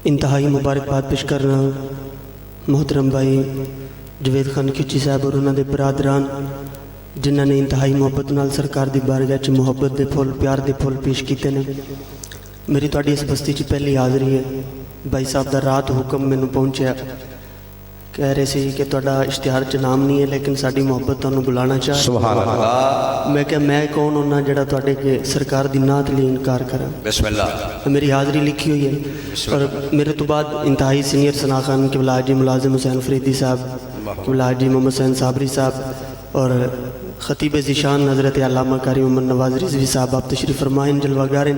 انتہائی مبارکباد پیش کرنا محترم بھائی جوید خان کچی صاحب اور انہوں نے برادران جنہوں نے انتہائی محبت نال سرکار دی بارگاہ چ محبت دے پھول پیار دے پھول پیش کیتے نے۔ میری تواڈی اس بستی چ پہلی حاضری ہے۔ بھائی صاحب دا رات حکم مینوں پہنچیا، کہہ رہے سی کہ تواڈا اشتہار چ نام نہیں ہے لیکن ساڈی محبت تانوں بلانا چاہے۔ سبحان اللہ۔ میں کہ میں کون ہونا جڑا تواڈے کے سرکار دی نعت لئی انکار کراں۔ بسم اللہ۔ میری حاضری لکھی ہوئی ہے اور میرے تو بعد انتہائی سینئر ثنا خان قبلہ حاجی ملازم حسین فریدی صاحب، قبلہ حاجی محمد حسین صابری صاحب اور خطیب ذیشان حضرت علامہ قاری محمد نواز رضوی صاحب آپ تشریف فرمائیں، جلوہ گاریں۔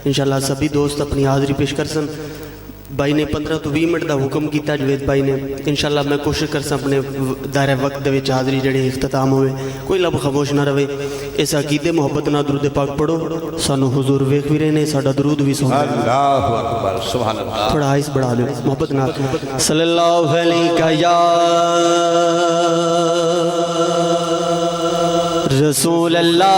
انشاءاللہ سبھی دوست اپنی حاضری پیش کر سن۔ بھائی نے 15 تو 20 منٹ دا حکم کیتا جوید بھائی نے، انشاءاللہ میں کوشش کر سا اپنے دائرہ وقت دے وچ حاضری جڑی اختتام ہوئے، کوئی لب خاموش نہ رہے۔ اس عقیدے محبت نہ درود پاک پڑھو، سانو حضور ویکھ بھی رہے نے، ساڈا درود بھی سن۔ اللہ اکبر، سبحان اللہ۔ تھوڑا آئس بڑھا لو محبت نہ۔ صلی اللہ علیہ یا رسول اللہ،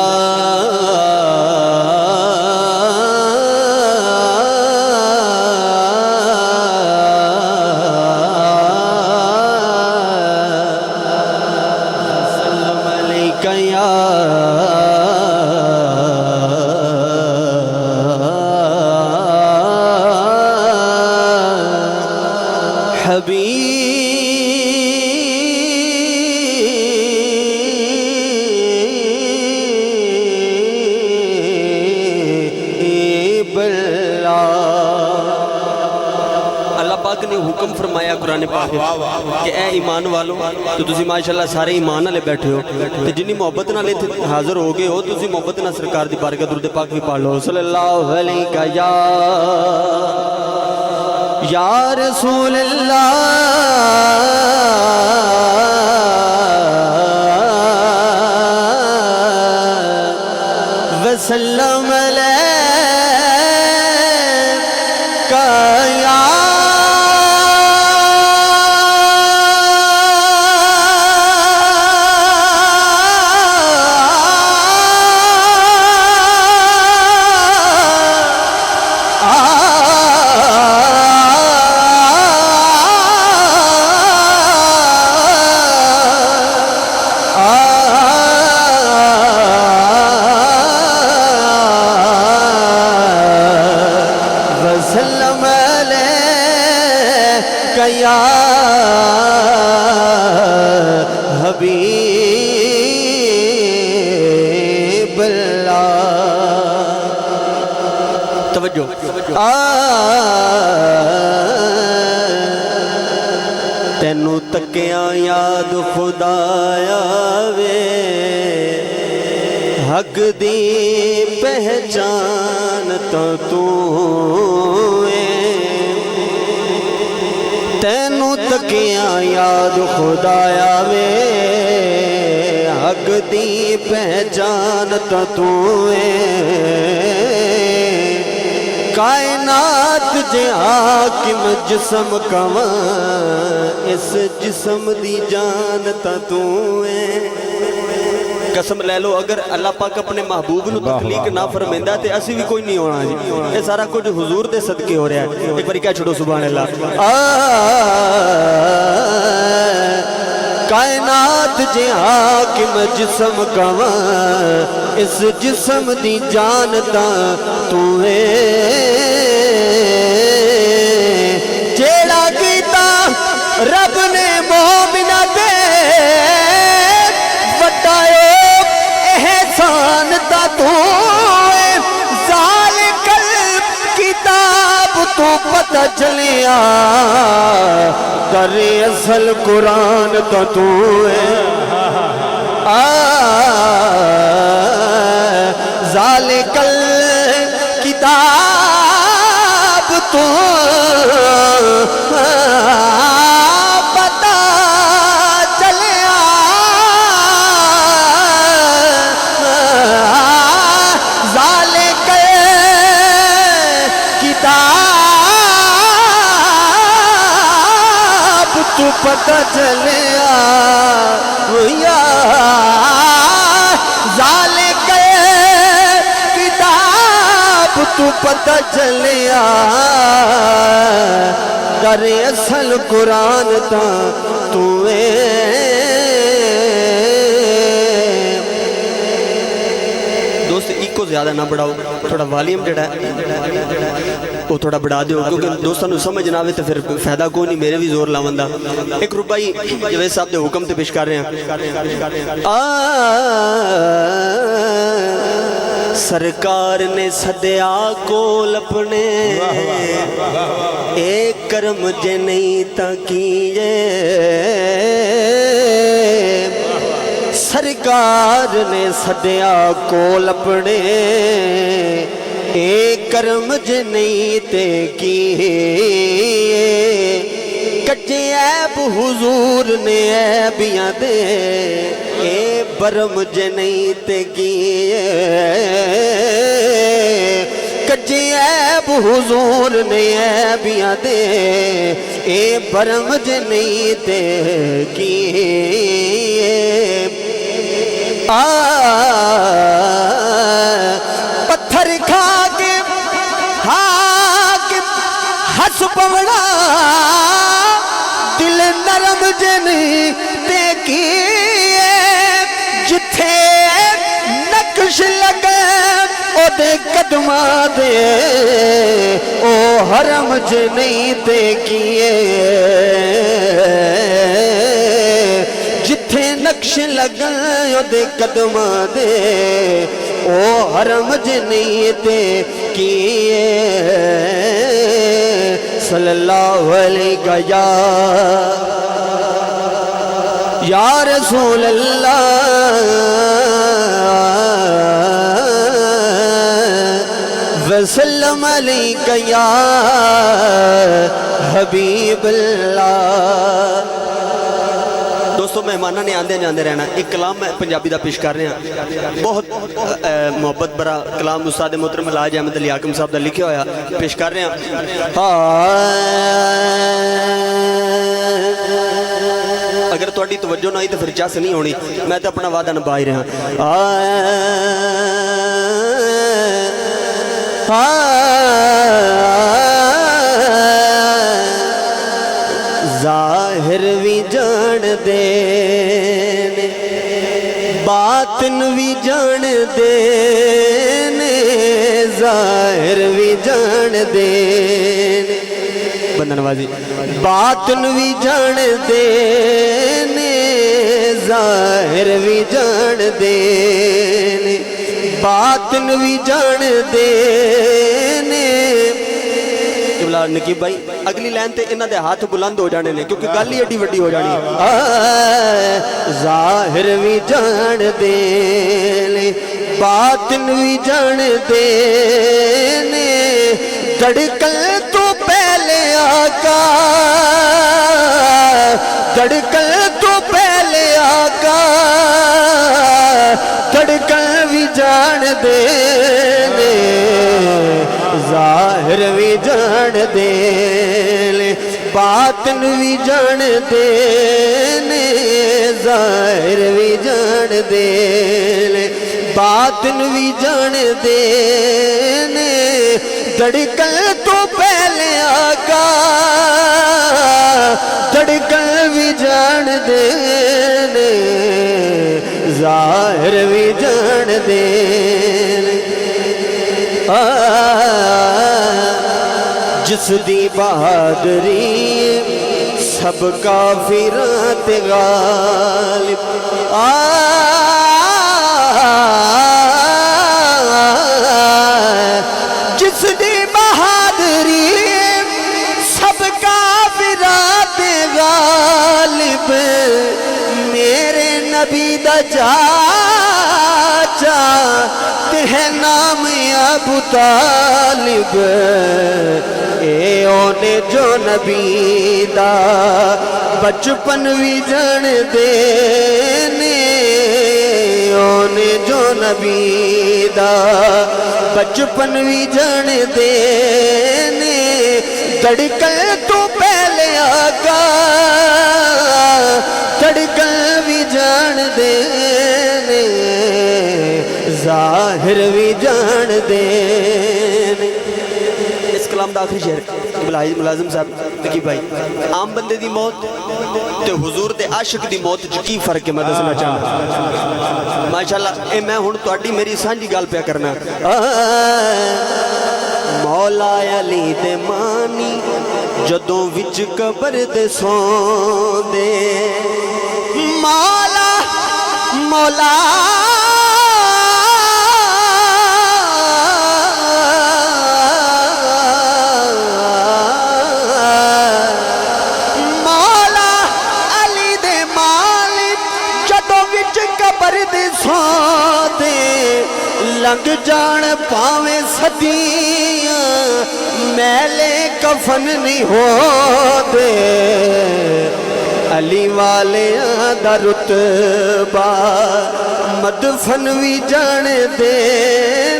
حکم فرمایا قرآن پاک کہ اے ایمان والو، تو تسی ماشاءاللہ سارے ایمان والے بیٹھے ہو تے جنی محبت نال حاضر ہو گئے ہو، تسی محبت نال سرکار دی بارگاہ درود پاک بھی پڑھ لو۔ صلی اللہ علیہ یا رسول اللہ وسلم علیہ یا حبیب اللہ۔ توجہ تینوں تکیاں یاد خدایا وے، حق دی پہچان تو تینوں تکیاں یاد خدایا وے، حق دی پہچان تو کائنات جے حاکم جسم کواں، اس جسم دی جان تو قسم لے لو اگر اللہ پاک اپنے محبوب نو تخلیق نہ فرمیندہ تے اسی بھی کوئی نہیں ہونا جی۔ یہ سارا کچھ حضور دے صدقے ہو رہا ہے۔ ایک باری کیا چھوڑو سبحان اللہ۔ کائنات جے حاکم جسم کواں، اس جسم دی جانتا تو جیڑا کیتا رب نے مومنہ دے احسانتا تو ذالک الکتاب تو پتہ چلیا، در اصل قرآن تو ذالک الکتاب تو پتہ چلیا ذالک کتاب تو پتہ چلیا در اصل قرآن تا تو دوست ایک کو زیادہ نہ بڑھاؤ تھوڑا والیوم جڑا ہے وہ تھوڑا بڑھا دیو کیونکہ دوستاں نو سمجھ نہ آوے تو پھر فائدہ کوئی نہیں میرے بھی زور لاوندا ایک ربائی جوید صاحب دے حکم تے پیش کر رہے ہیں سرکار نے صدیا کول اپنے ایک کرم جے نہیں تا کیے سرکار نے صدیا کول اپنے ایک کرم جے نہیں تے کیے کچے عیب حضور نے عیبیاں دے اے برم جے نہیں تے کیے کچے عیب حضور نے عیبیاں دے اے برم جے نہیں تے کیے پتھر کھا کے ہس پوڑا دل نرم جن تے کیے جتھے نقش لگے او دے قدماں دے او حرم جنیں تے کیے جتھے نقش لگے او دے قدماں دے او حرم جنیں تے کیے صلی اللہ علیہ یا رسول اللہ وسلم علیکہ یا حبیب اللہ دوستو مہمانہ نے آندے جاندے رہنا ایک کلام میں پنجابی دا پیش کر رہے ہیں بہت محبت برا کلام استاد محترم الحاج احمد علی حاکم صاحب دا لکھے ہویا پیش کر رہے ہیں اگر تھوڑی توجہ نہ آئی تو پھر چاس نہیں ہونی میں تو اپنا وعدہ نبھا ہی رہا ظاہر بھی جان دین باطن بھی جان دین ظاہر بھی جان دین بندہ نوازی باطن بھی جان دین ظاہر بھی جان دین باطن بھی جان دین نقیب بھائی اگلی لائن تے انہاں دے ہاتھ بلند ہو جانے نے کیونکہ گل ہی ایڈی وڈی ہو جانی ہے ظاہر بھی جان دین باطن بھی جان دین دھڑکن تو پہلے آقا دھڑکن تو پہلے آقا دھڑکن بھی جان دین ظاہر بھی جان دین باطن بھی جان دین ظاہر بھی جان دین باطن بھی جان دین دھڑکن تو پہلے آقا دھڑکن بھی جان دین ظاہر بھی جان دین جس دی بہادری سب کافراں تے غالب جس دی بہادری سب کافراں تے غالب میرے نبی دا چاچا تے ہے نام ابو طالب اے اونے جو نبی دا بچپن بھی جان دینے اونے جو نبی دا بچپن بھی جان دینے دھڑکن تو پہلے آقا دھڑکن بھی جان دینے ظاہر بھی جان دینے کلام دا آخری شعر بلائی ملازم صاحب لکی بھائی عام بندے دی موت تے حضور دے عاشق دی موت جو کی فرق ہے میں دسنا چاہنا ماشاءاللہ اے میں ہن تہاڈی میری سانجھی گل پیا کرنا مولا علی دے مانی جدوں وچ قبر دے سوندے مولا مولا مولا علی دے مالک جدوں وچ قبر دے سوندے لنگ جان پاویں صدیاں میلے کفن نہیں ہو دے علی والے دا رتبہ مدفن بھی جان دے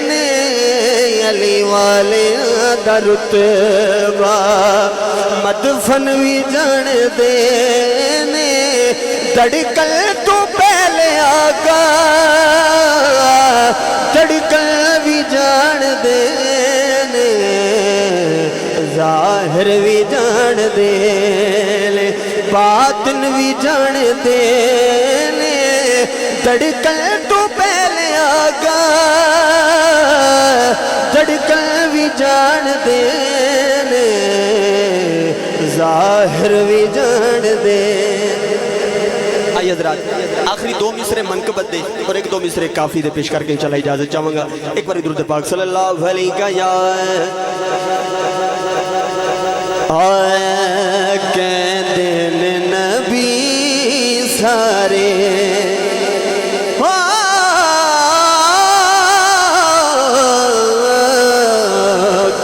نے علی والے دا رتبہ مدفن بھی جان دے نے دڑکل تو پہلے آگا دڑکل بھی جان دے نے ظاہر بھی جان دے باطن بھی جان دے نے دڑکل تو پہلے آگا دڑکل بھی جان دے نے ظاہر بھی جان دے آئیے حضرات آخری دو مصرے منقبت دے اور ایک دو مصرے کافی دے پیش کر کے انشاءاللہ اجازت چاہوں گا ایک بار درود پاک صلی اللہ علیہ یا کہندے نے نبی سارے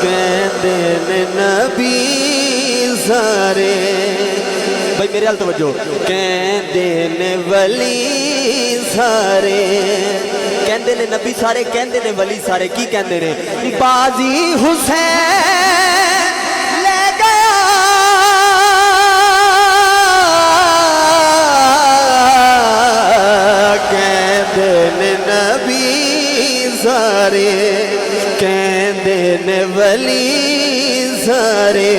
کہندے نے نبی سارے بھائی میرے حال توجہ کہندے نے ولی سارے کہندے نے نبی سارے کہندے نے ولی سارے کی کہندے نے بازی حسین لے گیا کہندے نے نبی سارے کہندے نے ولی سارے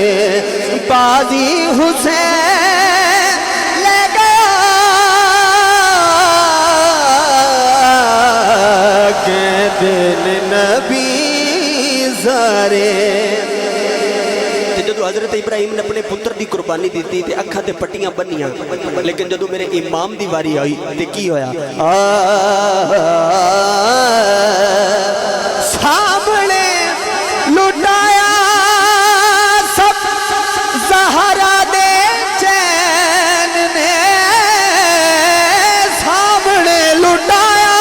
بازی حسین لے گیا کہندے نے نبی سارے جدو حضرت ابراہیم نے اپنے پتر دی قربانی دیتی تے اکھاں تے پٹیاں بنیاں لیکن جدو میرے امام دی واری آئی تے کی ہویا سامنے لٹایا سب زہرا دے چین نے سامنے لٹایا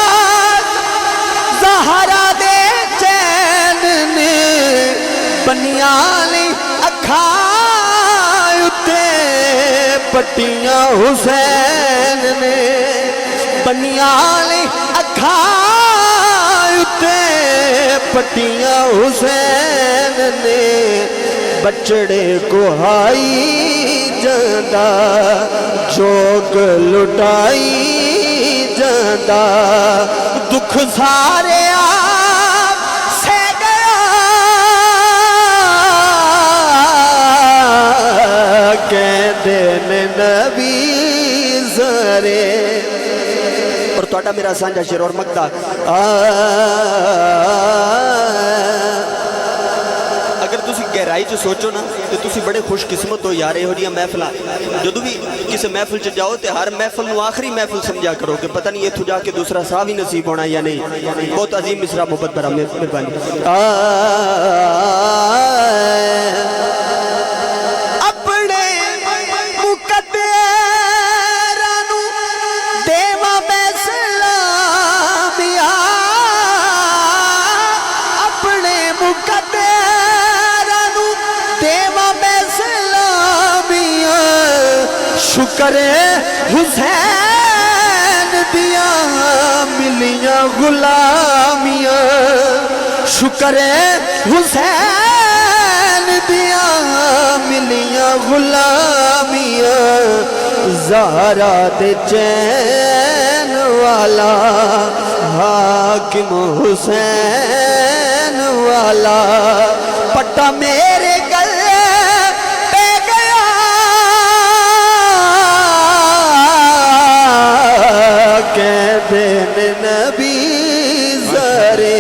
زہرا دے چین نے بنیالی اکھاں اتے پٹیاں حسین نے بنیالی اکھاں اتے پٹیاں حسین نے بچڑے کو ہائی جاندہ جوگ لٹائی جاندہ دکھ سارے آپ سے گیا کہندے نے نبی سارے اور توڑا میرا سانجا شیر اور مقدہ اگر تسی گہرائی جو سوچو نا تو تسی بڑے خوش قسمت ہو یار ہو جیاں محفلہ جدو بھی کسی محفل چ جاؤ تے ہر محفل نو آخری محفل سمجھا کرو کہ پتہ نہیں یہ تھو جا کے دوسرا سا بھی نصیب ہونا یا نہیں بہت عظیم مصرع محبت برا مہربانی اپنے مقدرانو دیوا میں سلامیا اپنے مقدرانو دیوا میں سلامیا شکر حسین دیا ملیاں غلامیاں شکر حسین دیا ملیاں غلامیاں زہرا دے چین والا حاکم حسین والا پٹا میرے سارے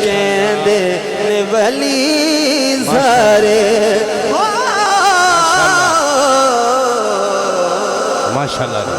کہندے نے ولی سارے ماشاءاللہ